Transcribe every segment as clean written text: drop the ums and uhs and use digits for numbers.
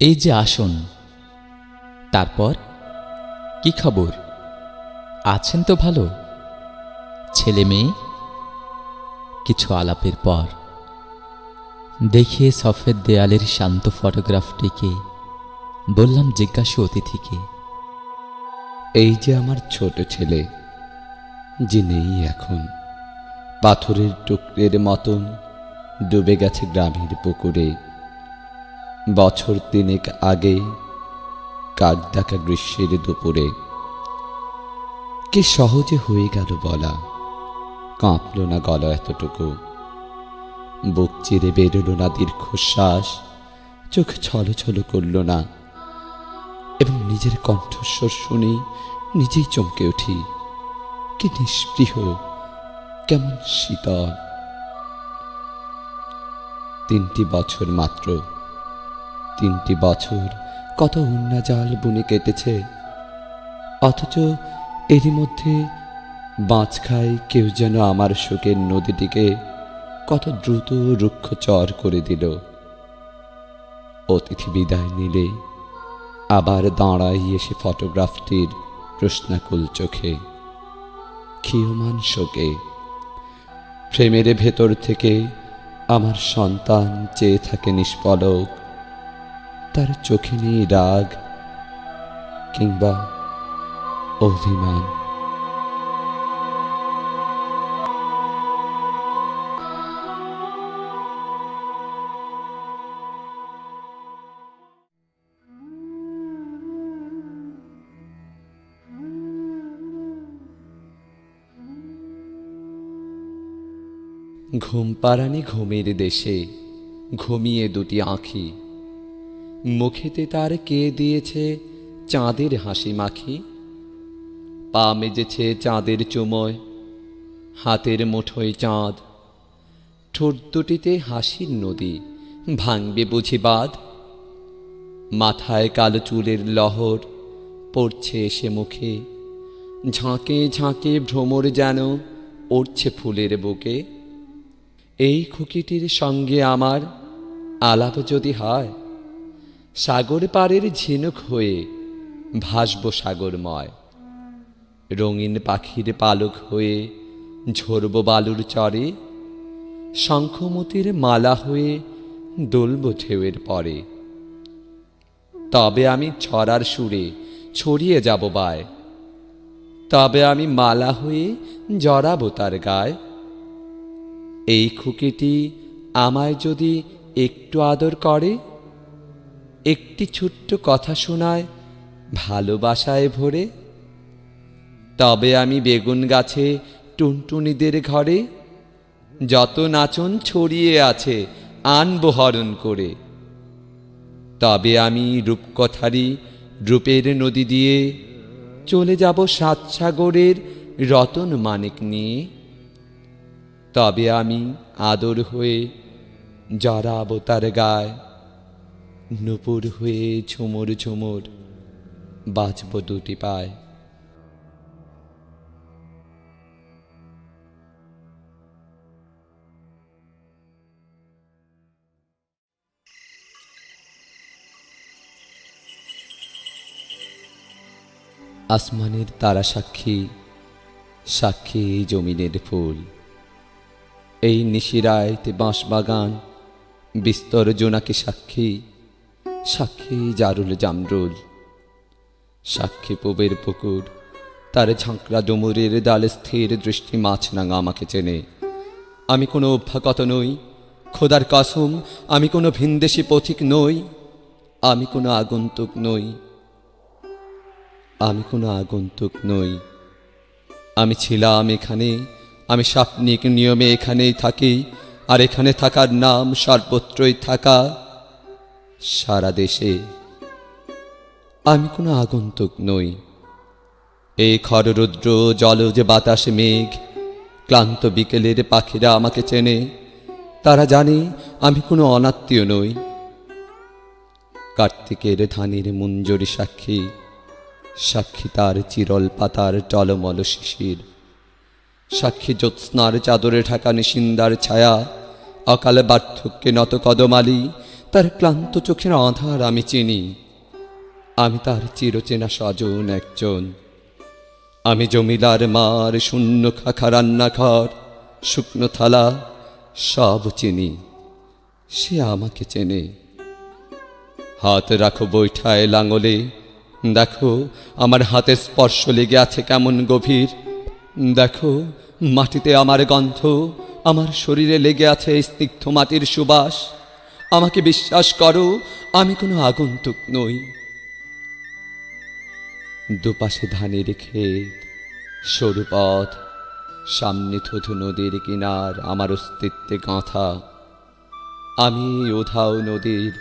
এই যে আসুন। তারপর কি খবর? আছেন তো ভালো? ছেলে মেয়ে? কিছু আলাপের পর দেখিয়ে সফেদ দেয়ালের শান্ত ফটোগ্রাফটিকে বললাম জিজ্ঞাসু অতিথিকে, এই যে আমার ছোট ছেলে, যে নেই এখন, পাথরের টুকরের মতন ডুবে গেছে গ্রামের পুকুরে। বছর তিনেক আগে কাক ডাকা গ্রীষ্মের দুপুরে। কি সহজে হয়ে গেল বলা, কাঁপল না গলা এতটুকু। বুক চিরে বেরোল না দীর্ঘশ্বাস, চোখ ছলছল করল না, এবং নিজের কণ্ঠস্বর শুনে নিজেই চমকে উঠি। কি নিস্পৃহ, কেমন শীতল। 3টি বছর মাত্র, 3টি বছর কত উন্নাজাল বুনে কেটেছে, অথচ এরই মধ্যে বাঁচ খায় কেউ যেন আমার শোকের নদীটিকে কত দ্রুত রুক্ষ চর করে দিল। অতিথি বিদায় নিলে আবার দাঁড়াই এসে ফটোগ্রাফটির প্রশ্নাকুল চোখে, ক্ষীয়মান শোকে। ফ্রেমের ভেতর থেকে আমার সন্তান চেয়ে থাকে নিষ্পলক, তার চোখে নেই রাগ কিংবা অভিমান। ঘুম পাড়ানি ঘুমের দেশে ঘুমিয়ে দুটি আঁখি, মুখেতে তার কে দিয়েছে চাঁদের হাসি মাখি। পা মেজেছে চাঁদের চুমোয়, হাতের মুঠোয় চাঁদ, ঠোঁট দুটিতে হাসির নদী, ভাঙবে বুঝি বাঁধ। মাথায় কালো চুলের লহর পড়ছে এসে মুখে, ঝাঁকে ঝাঁকে ভ্রমর যেন উড়ছে ফুলের বুকে। এই খুকিটির সঙ্গে আমার আলাপ যদি হয়, সাগর পাড়ের ঝিনুক হয়ে ভাসব সাগরময়। রঙিন পাখির পালক হয়ে ঝরব বালুর চরে, শঙ্খমতির মালা হয়ে দোলব ঢেউয়ের পরে। তবে আমি ছড়ার সুরে ছড়িয়ে যাব বায়, তবে আমি মালা হয়ে জড়াবো তার গায়ে। এই খুকিটি আমায় যদি একটু আদর করে, একটি ছোট্ট কথা শোনায় ভালোবাসায় ভরে, তবে আমি বেগুন গাছে টুনটুনিদের ঘরে যত নাচন ছড়িয়ে আছে আনব হরণ করে। তবে আমি রূপকথারই রূপের নদী দিয়ে চলে যাব সাত সাগরের রতন মানিক নিয়ে। তবে আমি আদর হয়ে জড়াবো তার গায়, নূপুর হয়ে ঝুমুর ঝুমুর বাজব দুটি পায়। আসমানের তারা সাক্ষী, সাক্ষী এই জমিনের ফুল। এই নিশিরায়তে বাঁশবাগান বিস্তর জোনাকি সাক্ষী, সাক্ষী জারুল জামরুল। সাক্ষী পুবের পুকুর, তার ঝাঁকড়া ডুমুরের ডালে স্থির দৃষ্টি মাছরাঙা আমাকে চেনে। আমি কোনো অভ্যাগত নই, খোদার কসম আমি কোনো ভিনদেশি পথিক নই। আমি কোনো আগন্তুক নই, আমি কোনো আগন্তুক নই। আমি ছিলাম এখানে, আমি স্বপ্নিক নিয়মে এখানেই থাকি, আর এখানে থাকার নাম সর্বত্রই থাকা, সারা দেশে। আমি কোনো আগন্তুক নই। এই খররুদ্র জলজ বাতাসে মেঘ, ক্লান্ত বিকেলের পাখিরা আমাকে চেনে। তারা জানে আমি কোনো অনাত্মীয় নই। কার্তিকের ধানের মুঞ্জরি সাক্ষী, সাক্ষী তার চিরল পাতার টলমল শিশির। সাক্ষী জ্যোৎস্নার চাদরে ঢাকা নিশিন্দার ছায়া, অকালে বার্ধক্যে নত কদমালি, তার ক্লান্ত চোখের আধার আমি চিনি। আমি তার চিরচেনা স্বজন একজন। আমি জমিদার মার শূন্য খাখা রান্নাঘর, শুকনো থালা সব চিনি। সে আমাকে চেনে। হাত রাখো বৈঠায় লাঙলে, দেখো আমার হাতের স্পর্শ লেগে আছে কেমন গভীর। দেখো মাটিতে আমার গন্ধ, আমার শরীরে লেগে আছে স্নিগ্ধ মাটির সুবাস। আমাকে বিশ্বাস করো, আমি কোনো আগন্তুক নই। দুপাশে ধানের ক্ষেত, সরু পথ, সামনে থুথু নদীর কিনার আমার অস্তিত্বে গাঁথা। আমি উধাও নদীর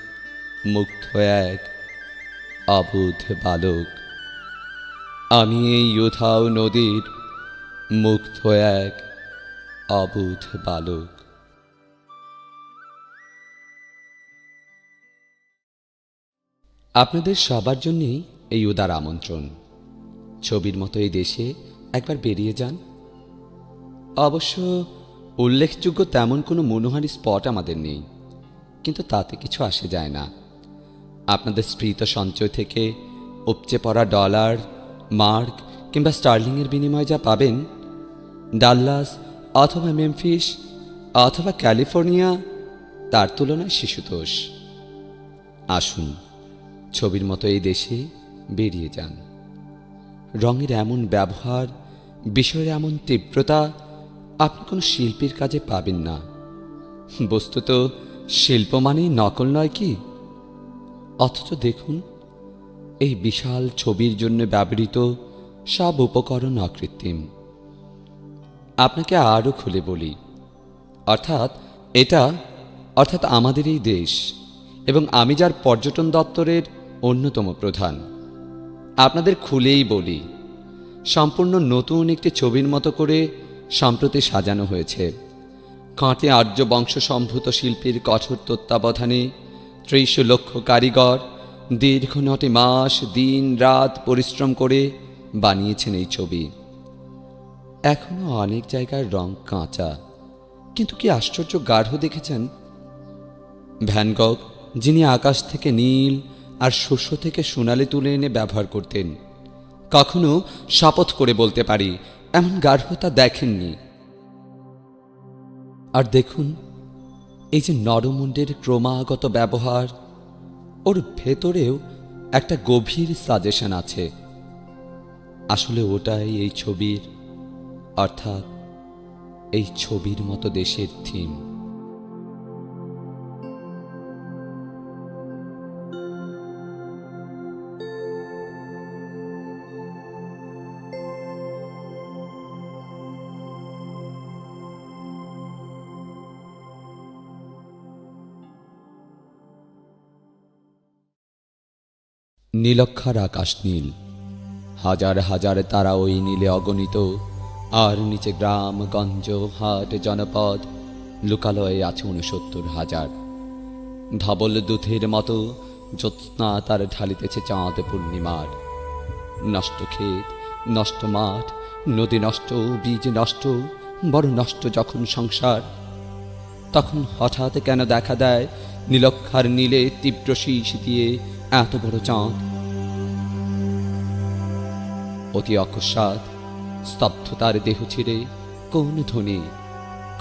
মুগ্ধ এক অবুধ বালক। আমি এই উধাও নদীর মুগ্ধ এক অবুধ বালক। আপনাদের সবার জন্যেই এই উদার আমন্ত্রণ। ছবির মতো এই দেশে একবার বেরিয়ে যান। অবশ্য উল্লেখযোগ্য তেমন কোনো মনোহারী স্পট আমাদের নেই, কিন্তু তাতে কিছু আসে যায় না। আপনাদের স্ফীত সঞ্চয় থেকে উপচে পড়া ডলার, মার্ক কিংবা স্টার্লিংয়ের বিনিময়ে যা পাবেন, ডাল্লাস অথবা মেমফিস অথবা ক্যালিফোর্নিয়া তার তুলনায় শিশুতোষ। আসুন, ছবির মতো এই দেশে বেরিয়ে যান। রঙের এমন ব্যবহার, বিষয়ের এমন তীব্রতা আপনি কোনো শিল্পীর কাজে পাবেন না। বস্তুত শিল্প মানেই নকল নয় কি? অথচ দেখুন, এই বিশাল ছবির জন্য ব্যবহৃত সব উপকরণ অকৃত্রিম। আপনাকে আরও খুলে বলি, অর্থাৎ আমাদের এই দেশ এবং আমি যার পর্যটন দপ্তরের অন্যতম প্রধান। আপনাদের খুলেই বলি, সম্পূর্ণ নতুন একটি ছবির মতো করে সম্প্রতি সাজানো হয়েছে। কাঁটে আর্য বংশসম্ভূত শিল্পীর কঠোর তত্ত্বাবধানে ৩০ লক্ষ কারিগর দীর্ঘ ৯টি মাস দিন রাত পরিশ্রম করে বানিয়েছেন এই ছবি। এখনো অনেক জায়গার রং কাঁচা, কিন্তু কি আশ্চর্য গাঢ় দেখেছেন? ভ্যান গগ, যিনি আকাশ থেকে নীল আর শস্য থেকে সোনালি তুলে এনে ব্যবহার করতেন, কখনো শপথ করে বলতে পারি এমন গাঢ়তা দেখেননি। আর দেখুন, এই যে নরমুণ্ডের ক্রমাগত ব্যবহার, ওর ভেতরেও একটা গভীর সাজেশন আছে। আসলে ওটাই এই ছবির, অর্থাৎ এই ছবির মতো দেশের থিম। নীলক্ষার আকাশ নীল, হাজার হাজার তারা ওই নীলে অগণিত। আর নিচে গ্রাম গঞ্জ হাট জনপদ লোকালয়ে আছে ৬৯,০০০। ধবল দুধের মতো জ্যোৎস্না তার ঢালিতেছে চাঁদ পূর্ণিমার। নষ্ট ক্ষেত, নষ্ট মাঠ, নদী নষ্ট, বীজ নষ্ট, বড় নষ্ট যখন সংসার, তখন হঠাৎ কেন দেখা দেয় নীলক্ষার নীলে তীব্র শীষ দিয়ে এত বড় চাঁদ? অতি অকস্মাৎ স্তব্ধতার দেহ ছিঁড়ে কোন ধ্বনি,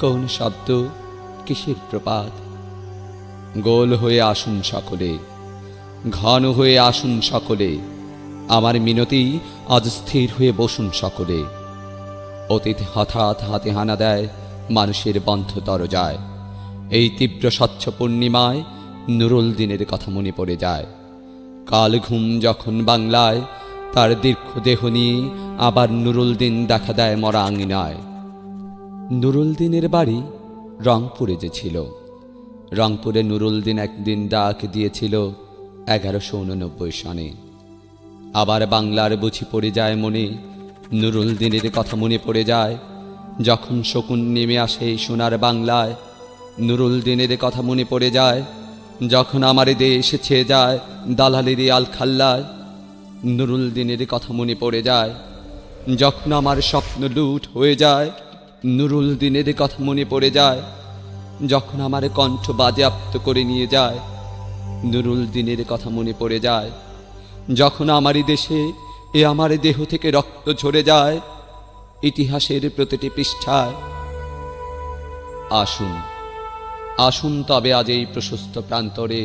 কোন শব্দ, কিসের প্রপাত? গোল হয়ে আসুন সকলে, ঘন হয়ে আসুন সকলে, আমার মিনতি আজ স্থির হয়ে বসুন সকলে। অতীত হঠাৎ হাতে হানা দেয় মানুষের বন্ধ দরজায়। এই তীব্র স্বচ্ছ পূর্ণিমায় নুরুল দিনের কথা মনে পড়ে যায়। কাল ঘুম যখন বাংলায়, তার দীর্ঘ দেহ নিয়ে আবার নুরুল দিন দেখা দেয় মরা আঙিনায়। নুরুল দিনের বাড়ি রংপুরে যে ছিল, রংপুরে নুরুল দিন একদিন ডাক দিয়েছিল ১১৮৯ সনে। আবার বাংলার বুঝি পড়ে যায় মনে, নুরুল দিনের কথা মনে পড়ে যায় যখন শকুন নেমে আসে সোনার বাংলায়। নুরুল দিনের কথা মনে পড়ে যায় যখন আমার দেশ ছেয়ে যায় দালালের আলখাল্লায়। নুরুল দিনের কথা মনে পড়ে যায় যখন আমার স্বপ্ন লুট হয়ে যায়। নুরুল দিনের কথা মনে পড়ে যায় যখন আমার কণ্ঠ বাজেয়াপ্ত করে নিয়ে যায় নুরুল দিনের কথা মনে পড়ে যায়, যখন আমারই দেশে আমার দেহ থেকে রক্ত ঝরে যায় ইতিহাসের প্রতিটি পৃষ্ঠায়। আসুন আসুন তবে আজ এই প্রশস্ত প্রান্তরে,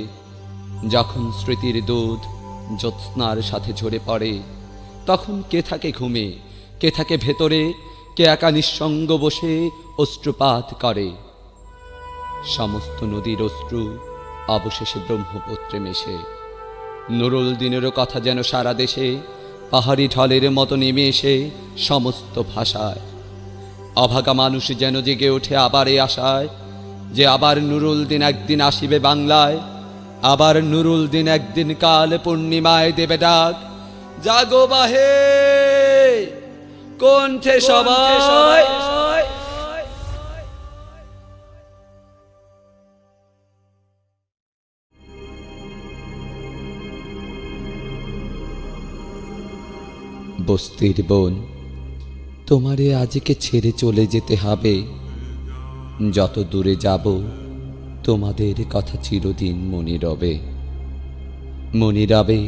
যখন স্মৃতির দুধ জ্যোৎস্নার সাথে ঝরে পড়ে, তখন কে থাকে ঘুমে, কে থাকে ভেতরে, কে একা নিঃসঙ্গ বসে অশ্রুপাত করে। সমস্ত নদীর অশ্রু অবশেষে ব্রহ্মপুত্রে মেশে। নুরুল দিনেরও কথা যেন সারা দেশে পাহাড়ি ঢলের মতো নেমে এসে সমস্ত ভাষায়। অভাগা মানুষ যেন জেগে ওঠে আবার এ আশায়, যে আবার নুরুল দিন একদিন আসিবে বাংলায়, আবার নুরুল দিন একদিন কাল পূর্ণিমায় দেবে ডাক, জাগো বাহে কণ্ঠে সবাই। বস্তির বোন, তোমারে আজকে ছেড়ে চলে যেতে হবে। যত দূরে যাব তোমাদের কথা চিরদিন মনে রবে। মনে রবে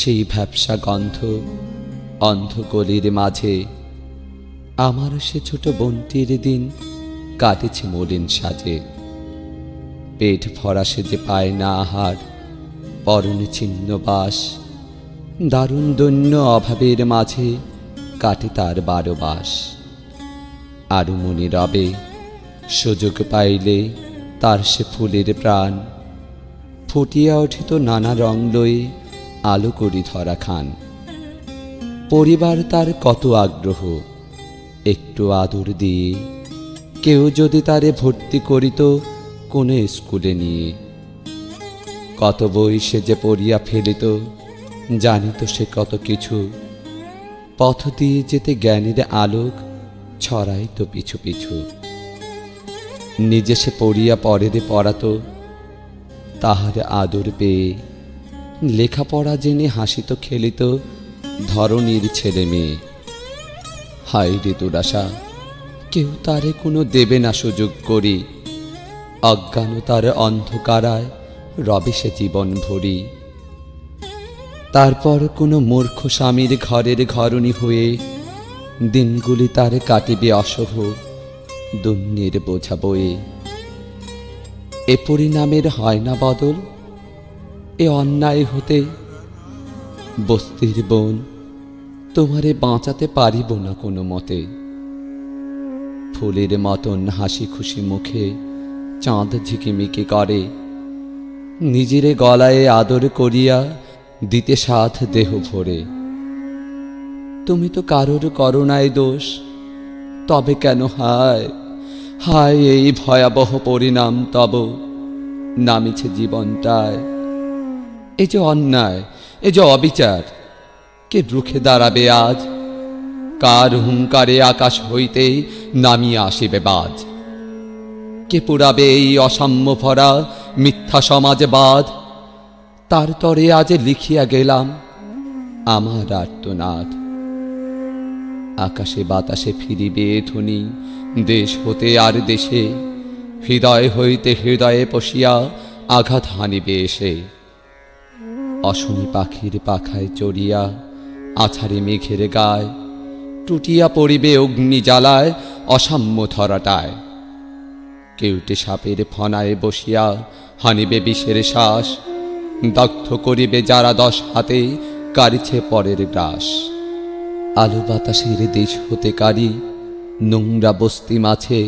সেই ভ্যাপসা গন্ধ অন্ধকলির মাঝে, আমার সে ছোট বোনটির দিন কাটেছে মলিন সাজে। পেট ভরা সে যে পায় না আহার, পরনে ছিন্ন বাস, দারুণ দৈন্য অভাবের মাঝে কাটে তার 12 মাস। আরও মনে রবে সুযোগ পাইলে তার সে ফুলের প্রাণ, ফুটিয়া উঠিত নানা রং লয়ে আলো করি ধরা খান। পরিবার তার কত আগ্রহ, একটু আদর দিয়ে কেউ যদি তারে ভর্তি করিত কোনো স্কুলে নিয়ে। কত বই সে যে পড়িয়া ফেলিত, জানিত সে কত কিছু, পথ দিয়ে যেতে জ্ঞানের আলোক ছড়াইত পিছু পিছু। নিজে সে পড়িয়া পরের পড়াত, তাহার আদর পেয়ে লেখাপড়া জেনে হাসিত খেলিত ধরনীর ছেলে মেয়ে। হায় রে দুরাশা, কেউ তারে কোনো দেবে না সুযোগ করি, অজ্ঞানতার অন্ধকারায় রবে সে জীবন ভরি। তারপর কোনো মূর্খ স্বামীর ঘরের ঘরণী হয়ে দিনগুলি তার কাটিবে অসহ দুনিয়ার বোঝা বয়ে। এ পরিণামের হয় না বদল, এ অন্যায় হতে বস্তির বোন, তোমারে বাঁচাতে পারিব না কোনো মতে। ফুলের মতন হাসি খুশি মুখে চাঁদ ঝিকিমিকি করে, নিজেরে গলায় আদর করিয়া দিতে সাথ দেহ ভরে। তুমি তো কারোর করুণায় দোষ, তবে কেন হায় হায় এই ভয়াবহ পরিণাম তব নামিছে জীবনটায়। এ যে অন্যায়, এ যে অবিচার, কে রুখে দাঁড়াবে আজ? কার হুঙ্কারে আকাশ হইতে নামিয়া আসিবে বাজ? কে পুরাবে এই অসাম্য ভরা মিথ্যা সমাজবাদ? তার তরে আজ লিখিয়া গেলাম আমার আর্তনাদ। আকাশে বাতাসে ফিরিবে ধ্বনি দেশ হতে আর দেশে, হৃদয় হইতে হৃদয়ে পশিয়া আঘাত হানিবে এসে। অশনি পাখির পাখায় চড়িয়া আছাড়ে মেঘের গায়, টুটিয়া পড়িবে অগ্নি জ্বালায় অসাম্য ধরাটায়। কেউটে সাপের ফনায় বসিয়া হানিবে বিষের শ্বাস, দগ্ধ করিবে যারা 10 হাতে কারিছে পরের গ্রাস। আলো বাতাসের দেশ হতে কারি নোংরা বস্তি মাঝে,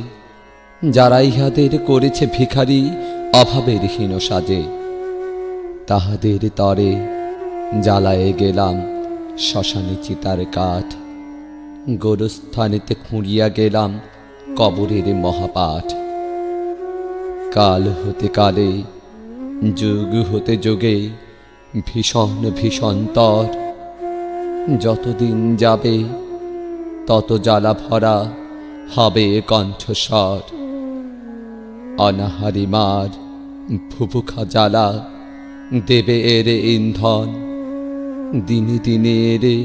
যারা ইহাদের করেছে ভিখারি অভাবের হীন সাজে। তাহাদের তরে জ্বালায়ে গেলাম শ্মশানে চিতার কাঠ, গোরস্থানেতে খুঁড়িয়া গেলাম কবরের মহাপাঠ। কাল হতে কালে, যুগ হতে যোগে ভীষণ ভীষণতর, যতদিন যাবে তত জ্বালা ভরা হবে কণ্ঠস্বর। অনাহারি মার ভুভুখা জ্বালা দেবে এর ইন্ধন, দিনে দিনে এরে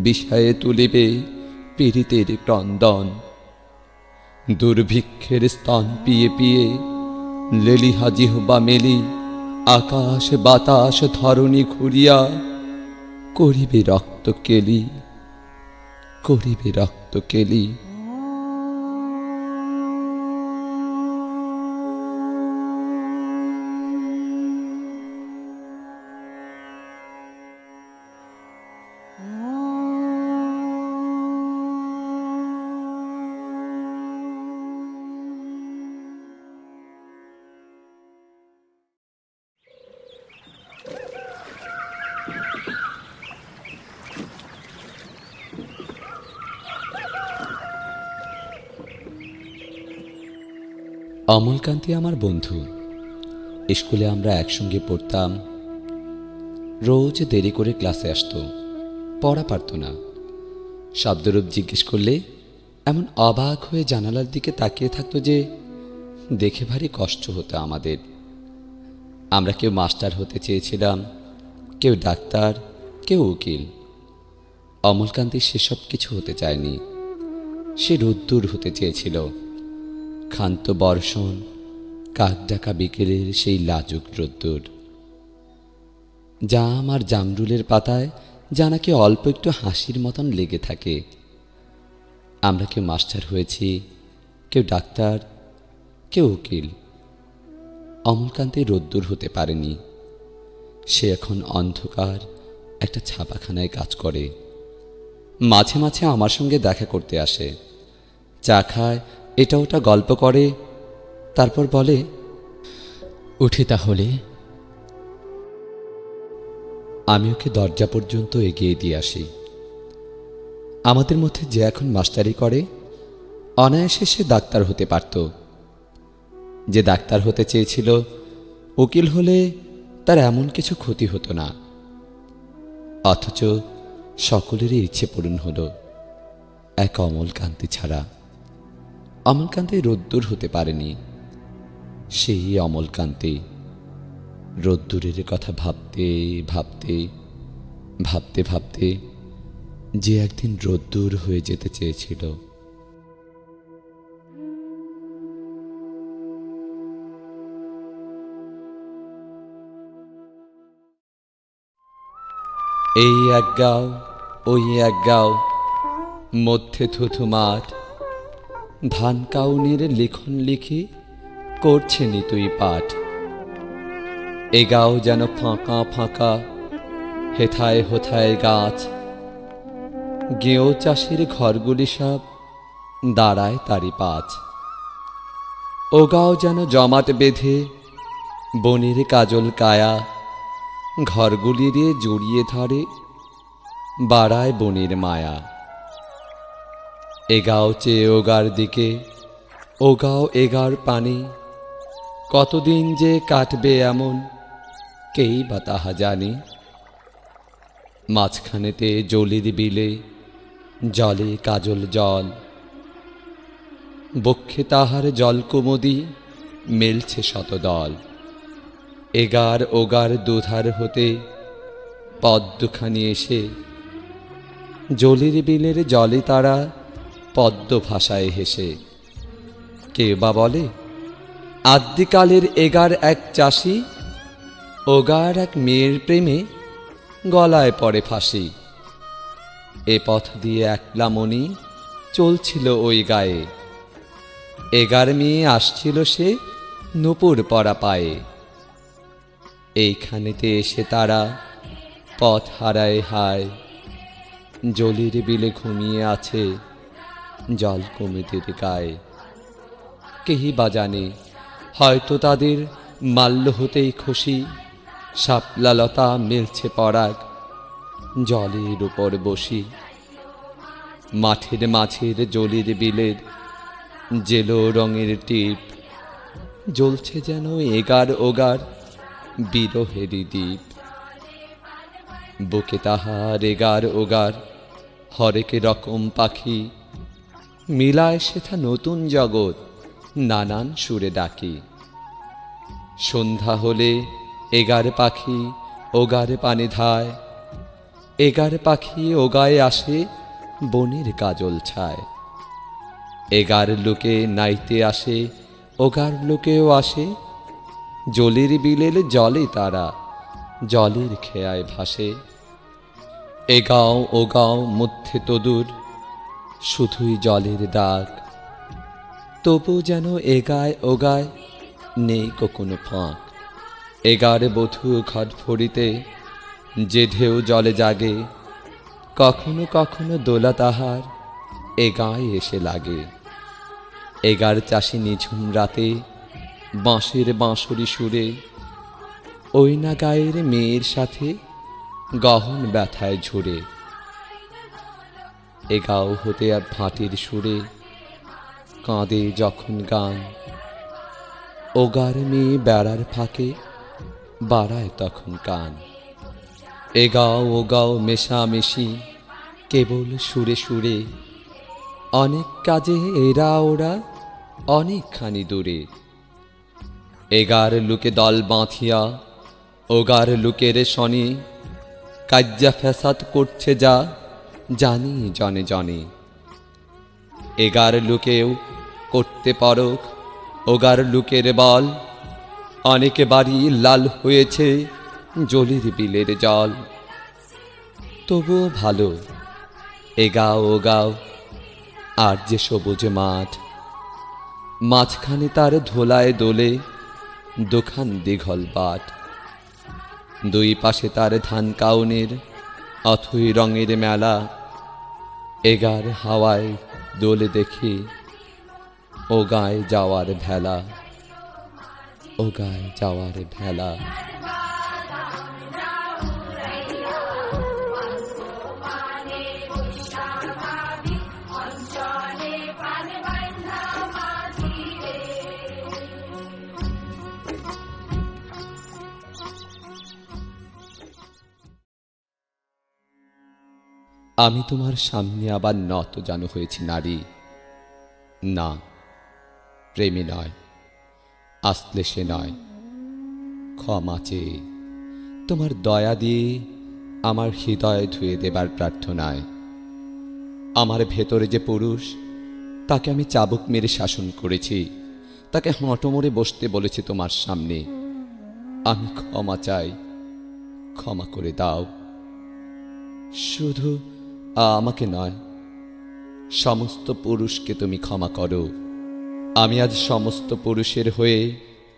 বিষয়ে তুলিবে পীড়িতের ক্রন্দন। দুর্ভিক্ষের স্তন পিয়ে পিয়ে লেলিহা জিহ্বা মেলি আকাশ বাতাস ধরণী ঘুরিয়া করিবে রক্ত কেলি, করিবে রক্ত কেলি। অমলকান্তি আমার বন্ধু। স্কুলে আমরা একসঙ্গে পড়তাম। রোজ দেরি করে ক্লাসে আসতো, পড়া পারত না। শব্দরূপ জিজ্ঞেস করলে এমন অবাক হয়ে জানালার দিকে তাকিয়ে থাকতো যে দেখে ভারী কষ্ট হতো আমাদের। আমরা কেউ মাস্টার হতে চেয়েছিলাম, কেউ ডাক্তার, কেউ উকিল। অমলকান্তি সেসব কিছু হতে চায়নি। সে রোদ্দুর হতে চেয়েছিল, ক্ষান্ত বর্ষণ, কাক ডাকা বিকেলের সেই লাজুক রোদ্দুর। জাম আর জামরুলের পাতায় যা নাকি অল্প একটু হাসির মতন লেগে থাকে। আমরা কেউ মাস্টার হয়েছি, কেউ ডাক্তার, কেউ উকিল। অমলকান্তি রোদ্দুর হতে পারেনি। সে এখন অন্ধকার একটা ছাপাখানায় কাজ করে। মাঝে মাঝে আমার সঙ্গে দেখা করতে আসে, চা খায়, এটা ওটা গল্প করে, তারপর বলে, উঠি তাহলে। আমি ওকে দরজা পর্যন্ত এগিয়ে দিয়ে আসি। আমাদের মধ্যে যে এখন মাস্টারি করে, অনায়াসে সে ডাক্তার হতে পারত। যে ডাক্তার হতে চেয়েছিল, উকিল হলে তার এমন কিছু ক্ষতি হতো না। অথচ সকলেরই ইচ্ছে পূরণ হলো, এক অমলকান্তি ছাড়া। অমলকান্তি রোদ্দুর হতে পারেনি। সেই অমলকান্তি রোদ্দুরের কথা ভাবতে ভাবতে ভাবতে ভাবতে যে একদিন রোদ্দুর হয়ে যেতে চেয়েছিল। এই এক গাঁও, ওই এক গাঁও, মধ্যে থুথু মাঠ। ধান কাউনের লিখন লিখি করছে নিতুই পাঠ। এ গাঁও যেন ফাঁকা ফাঁকা, হেথায় হোথায় গাছ। গেঁয়ো চাষির ঘরগুলি সব দাঁড়ায় তারি পাঁচ। ও গাঁও যেন জমাট বেঁধে বনের কাজল কায়া। ঘরগুলির জড়িয়ে ধরে বাড়ায় বনের মায়া। এগাও চেয়ে ওগার দিকে, ওগাও এগার পানি। কতদিন যে কাটবে এমন, কেই বা তাহা জানি। মাঝখানেতে জলির বিলে জলে কাজল জল। বক্ষে তাহার জল কুমুদি মেলছে শতদল। এগার ওগার দুধার হতে পদ্মখানি এসে জলির বিলের জলে তারা পদ্ম ভাষায় হেসে। কে বা বলে, আদ্যিকালের এগার এক চাষি ওগার এক মেয়ের প্রেমে গলায় পড়ে ফাঁসি। এ পথ দিয়ে একলা মনি চলছিল ওই গায়ে। এগার মেয়ে আসছিল সে নূপুর পরা পায়ে। এইখানেতে এসে তারা পথ হারায় হায়। জলির বিলে ঘুমিয়ে আছে জল কুমিদের গায়ে। কেহি বা জানে, হয়তো তাদের মাল্য হতেই খুশি। শাপলা লতা মেলছে পরাগ জলের উপর বসি। মাঠের মাঝের জলির বিলের জেলো রঙের টিপ জ্বলছে যেন এগার ওগার বিরহেরই দ্বীপ। বুকে তাহার এগার ওগার হরেক রকম পাখি। মিলায় সেথা নতুন জগৎ নানান সুরে ডাকি। সন্ধ্যা হলে এগার পাখি ওগার পানে ধায়। এগার পাখি ওগায় আসে বনের কাজল ছায়। এগার লোকে নাইতে আসে ওগার লোকেও আসে। জলের বিলের জলে তারা জলের খেয়ায় ভাসে। এ গাঁও ও গাঁও মধ্যে তদুর শুধুই জলের ডাক, তবু যেন এগায় ওগায় নেই কোনো ফাঁক। এগারে বধূ ঘট ভরিতে যে ঢেউ জলে জাগে, কখনো কখনো দোলা তাহার এ গায়ে এসে লাগে। এগার চাষি নিঝুম রাতে বাঁশের বাঁশরি সুরে, ওই না গায়ের মেয়ের সাথে গহন ব্যথায় ঝুরে। এ গাও হতে আর ভাটির সুরে কাঁদে যখন গান, ওগার মেয়ে বেড়ার ফাঁকে বাড়ায় তখন কান। এ গাও ও গাও মেশামেশি কেবল সুরে সুরে, অনেক কাজে এরা ওরা অনেকখানি দূরে। এগার লুকে দল বাঁধিয়া ওগার লুকের শনি, কাজ্জা ফ্যাসাদ করছে যা জানি জনে জনে। এগার লুকেও করতে পরখ ওগার লুকের বল, অনেকে বাড়ি লাল হয়েছে জলের বিলের জল। তবুও ভালো এ গাও ও গাও আর যে সবুজ মাঠ, মাঝখানে তার ধোলায় দোলে দোকান দীঘল বাট। দুই পাশে তার ধান কাউনের অথই রঙের মেলা, এগার হাওয়ায় দোলে দেখি ও গায়ে যাওয়ার ভেলা, ও গায়ে যাওয়ার ভেলা। আমি তোমার সামনে আবার নত জানো হয়েছি নারী, না প্রেমে নয়, আসলে সে নয়, ক্ষমা চেয়ে তোমার দয়া দিয়ে আমার হৃদয় ধুয়ে দেবার প্রার্থনায়। আমার ভেতরে যে পুরুষ, তাকে আমি চাবুক মেরে শাসন করেছি, তাকে হাঁটো মোড়ে বসতে বলেছি তোমার সামনে। আমি ক্ষমা চাই, ক্ষমা করে দাও। শুধু আমাকে নয়, সমস্ত পুরুষকে তুমি ক্ষমা করো। আমি আজ সমস্ত পুরুষের হয়ে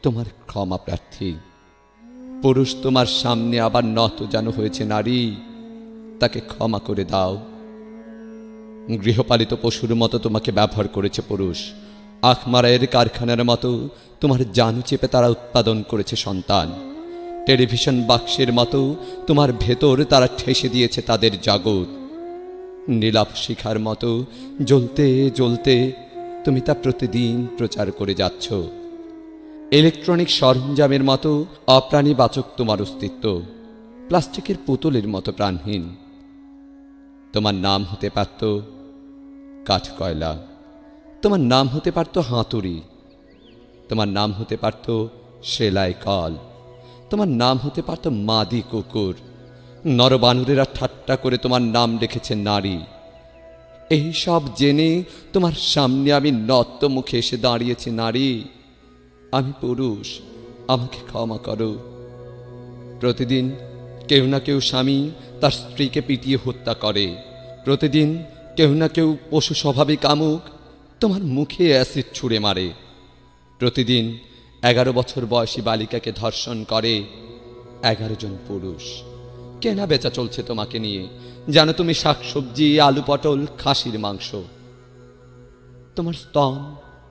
তোমার ক্ষমা প্রার্থী। পুরুষ তোমার সামনে আবার নত যেন হয়েছে নারী, তাকে ক্ষমা করে দাও। গৃহপালিত পশুর মতো তোমাকে ব্যবহার করেছে পুরুষ, আখমারায়ের কারখানার মতো তোমার জানু চেপে তারা উৎপাদন করেছে সন্তান। টেলিভিশন বাক্সের মতো তোমার ভেতর তারা ঠেসে দিয়েছে তাদের জগৎ। নীলাভ শিখার মতো জ্বলতে জ্বলতে তুমি তা প্রতিদিন প্রচার করে যাচ্ছ। ইলেকট্রনিক সরঞ্জামের মতো অপ্রাণীবাচক তোমার অস্তিত্ব, প্লাস্টিকের পুতুলের মতো প্রাণহীন। তোমার নাম হতে পারত কাঠকয়লা, তোমার নাম হতে পারত হাতুড়ি, তোমার নাম হতে পারত সেলাই কল, তোমার নাম হতে পারত মাদি কুকুর। নরবানুরেরা ঠাট্টা করে তোমার নাম রেখেছে নারী। এই সব জেনে তোমার সামনে আমি নত মুখে এসে দাঁড়িয়েছি নারী। আমি পুরুষ, আমাকে ক্ষমা করো। প্রতিদিন কেউ না কেউ স্বামী তার স্ত্রীকে পিটিয়ে হত্যা করে। প্রতিদিন কেউ না কেউ পশু স্বভাবে কামুক তোমার মুখে অ্যাসিড ছুঁড়ে মারে। প্রতিদিন 11 বছর বয়সী বালিকাকে ধর্ষণ করে 11 জন পুরুষ। কেনা বেচা চলছে তোমাকে নিয়ে, যেন তুমি শাকসবজি, আলু পটল, খাসির মাংস। তোমার স্তন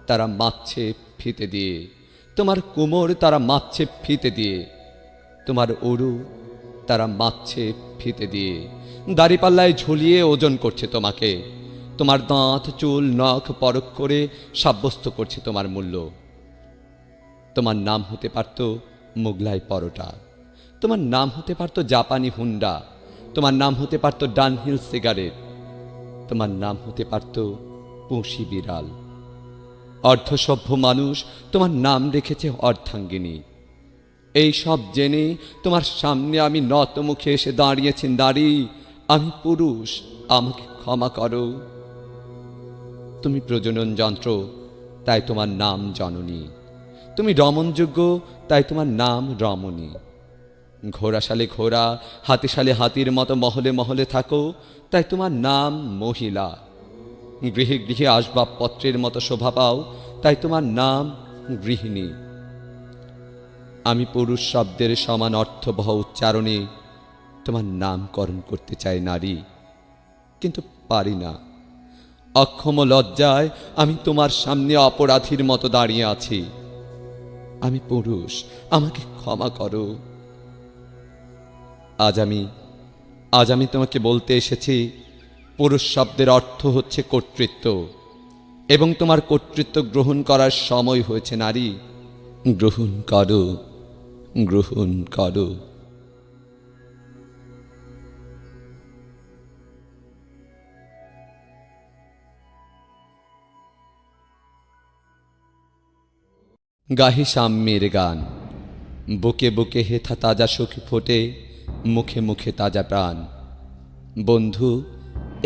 তারা মাপছে ফিতে দিয়ে, তোমার কোমর তারা মাপছে ফিতে দিয়ে, তোমার উরু তারা মাপছে ফিতে দিয়ে, দাড়িপাল্লায় ঝুলিয়ে ওজন করছে তোমাকে। তোমার দাঁত, চুল, নখ পরখ করে সাব্যস্ত করছে তোমার মূল্য। তোমার নাম হতে পারত মোগলাই পরোটা, তোমার নাম হতে পারত জাপানি হুন্ডা, তোমার নাম হতে পারত ডানহিল সিগারেট, তোমার নাম হতে পারত পুঁশি বিড়াল। অর্ধসভ্য মানুষ তোমার নাম রেখেছে অর্ধাঙ্গিনী। এই সব জেনে তোমার সামনে আমি নত মুখে এসে দাঁড়িয়েছি নারী। আমি পুরুষ, আমাকে ক্ষমা করো। তুমি প্রজনন যন্ত্র, তাই তোমার নাম জননী। তুমি রমণযোগ্য, তাই তোমার নাম রমণী। ঘোড়াশালে ঘোড়া, হাতিশালে হাতির মতো মহলে মহলে থাকো, তাই তোমার নাম মহিলা। গৃহে গৃহে আসবাবপত্রের মতো শোভা পাও, তাই তোমার নাম গৃহিণী। আমি পুরুষ শব্দের সমান অর্থবহ উচ্চারণে তোমার নামকরণ করতে চাই নারী, কিন্তু পারি না। অক্ষম লজ্জায় আমি তোমার সামনে অপরাধীর মতো দাঁড়িয়ে আছি। আমি পুরুষ, আমাকে ক্ষমা করো। আজ আমি তোমাকে বলতে এসেছি, পুরুষ শব্দের অর্থ হচ্ছে কর্তৃত্ব, এবং তোমার কর্তৃত্ব গ্রহণ করার সময় হয়েছে নারী। গ্রহণ করো, গ্রহণ করো। গাহি সাম্যের গান, বুকে বুকে হেথা তাজা সুখ ফোটে, মুখে মুখে তাজা প্রাণ। বন্ধু,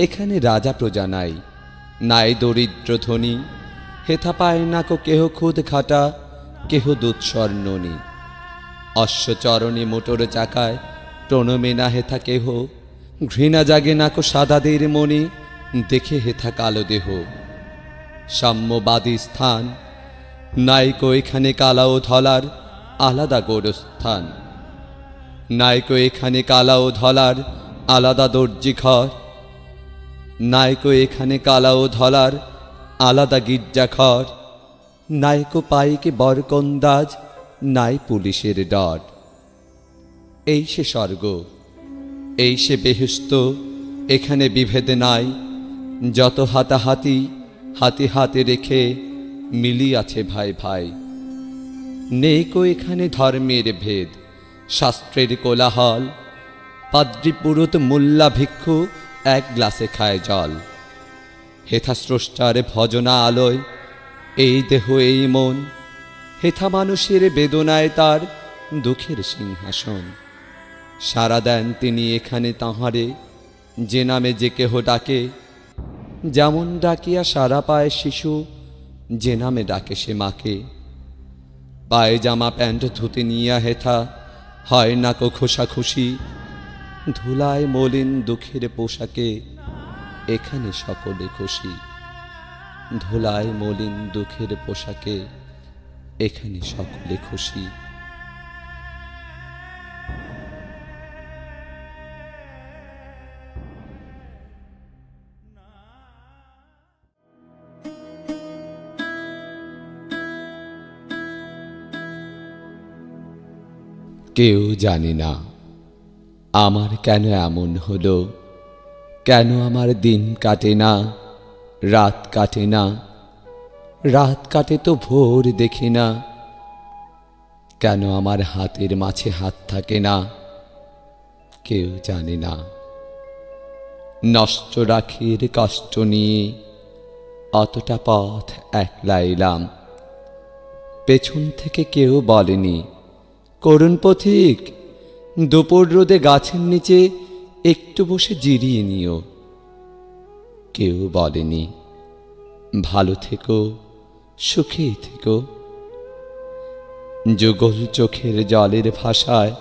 এখানে রাজা প্রজা নাই, নাই দরিদ্র ধনী। হেথা পায় না কো কেহ খুদ খাটা, কেহ দুৎসর ননি। অশ্বচরণে মোটর চাকায় প্রণমে না হেথা কেহ, ঘৃণা জাগে না কো সাদাদের মনে, দেখে হেথা কালো দেহ। সাম্যবাদী স্থান, নাইকো এখানে কালা ও ধলার আলাদা গোরস্থান। নাইকো এখানে কালা ও ধলার আলাদা দর্জি ঘর। নাইকো এখানে কালা ও ধলার আলাদা গির্জাঘর। নাইকো পাইকে বরকন্দাজ, নাই পুলিশের ডর। এই সে স্বর্গ, এই সে বেহেশত, এখানে বিভেদ নাই। যত হাতাহাতি হাতে হাতে রেখে মিলিয়াছে ভাই ভাই। নেই কো এখানে ধর্মের ভেদ, শাস্ত্রের কোলাহল। পাদ্রী পুরোত মোল্লা ভিক্ষু এক গ্লাসে খায় জল। হেথা স্রষ্টার ভজনা আলোয় এই দেহ এই মন। হেথা মানুষের বেদনায় তার দুঃখের সিংহাসন। সারা দেন তিনি এখানে তাঁহারে, যে নামে যে কেহ ডাকে। যেমন ডাকিয়া সারা পায় শিশু, যে নামে ডাকে সে মাকে। পায়ে জামা প্যান্ট ধুতে নিয়া হেথা হয় না কো খোসাখুশি। ধুলায় মলিন দুঃখের পোশাকে এখানে সকলে খুশি। ধুলায় মলিন দুঃখের পোশাকে এখানে সকলে খুশি। কেউ জানে না আমার কেন এমন হলো, কেন আমার দিন কাটে না, রাত কাটে না। রাত কাটে তো ভোর দেখি না, কেন আমার হাতের মাঝে হাত থাকে না। কেউ জানে না। নষ্ট রাখির কষ্ট নিয়ে অতটা পথ একলা এলাম। পেছন থেকে কেউ বলেনি, করুণ পথিক, দুপুর রোদে গাছের নিচে একটু বসে জিরিয়ে নিও। কেউ বলেনি, ভালো থেকো, সুখেই থেকো। যুগল চোখের জলের ভাষায়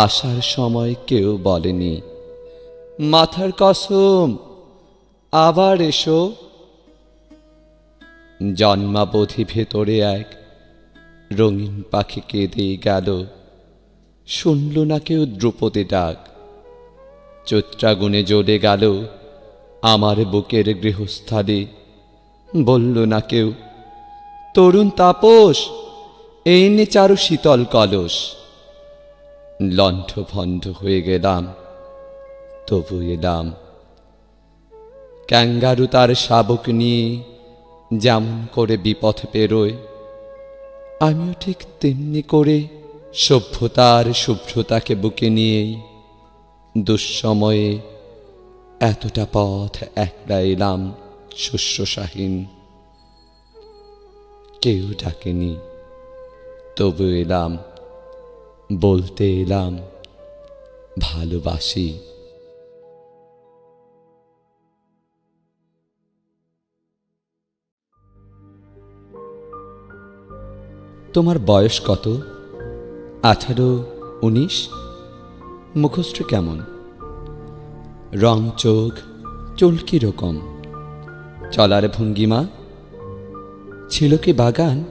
আসার সময় কেউ বলেনি, মাথার কসম, আবার এসো। জন্মাবধি ভেতরে এক রঙিন পাখি কেঁদেই গেল, শুনল না কেউ দ্রুপদী ডাক। চৈত্রাগুনে জ্বলে গেল আমার বুকের গৃহস্থানে, বলল না কেউ, তরুণ তাপস, এই নে চারু শীতল কলস। লণ্ঠ ভণ্ড হয়ে গেলাম, তবু এলাম। ক্যাঙ্গারু তার শাবক নিয়ে যেমন করে বিপথ পেরোয়, আমিও ঠিক তেমনি করে সভ্যতার শুভ্রতাকে বুকে নিয়েই দুঃসময়ে এতটা পথ একলা এলাম শুশ্রূষাহীন। কেউ ডাকেনি, তবু এলাম, বলতে এলাম ভালোবাসি। তোমার বয়স কত? 18, 19? মুখশ্র কেমন? রং, চোখ, চুল কিরকম? চলার ভঙ্গিমা? ছিল কি বাগান?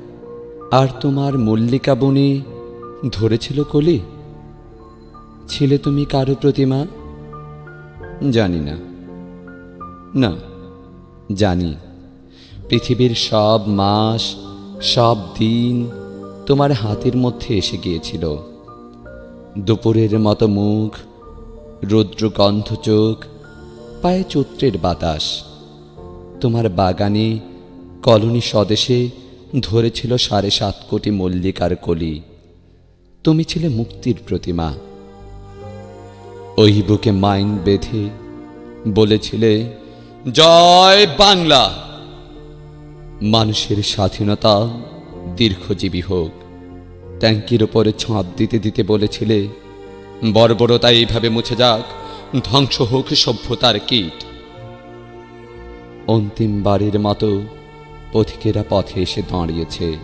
আর তোমার মল্লিকা বনে ধরেছিল কলি? ছিলে তুমি কারো প্রতিমা? জানি না। না, জানি। পৃথিবীর সব মাস, সব দিন তোমার হাতের মধ্যে এসে গিয়েছিল। দুপুরের মতো মুখ, রৌদ্রগন্ধ চোখ, পায়ে চৈত্রের বাতাস। তোমার বাগানে, কলোনি স্বদেশে ধরেছিল 7.5 কোটি মল্লিকার কলি। তুমি ছিলে মুক্তির প্রতিমা। ওই বুকে মাইন বেঁধে বলেছিলে, জয় বাংলা! মানুষের স্বাধীনতা দীর্ঘজীবী হোক। ট্যাঙ্কির ওপরে ছাঁদ দিতে দিতে বলেছিলে, বর্বরতা এইভাবে মুছে যাক, ধ্বংস হোক সভ্যতার কীট। অন্তিমবারের মতো পথিকেরা পথে এসে দাঁড়িয়েছে।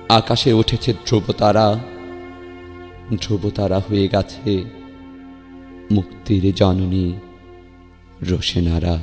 আকাশে উঠেছে ধ্রুবতারা। ধ্রুবতারা হয়ে গেছে মুক্তির জননী রোশেনারা।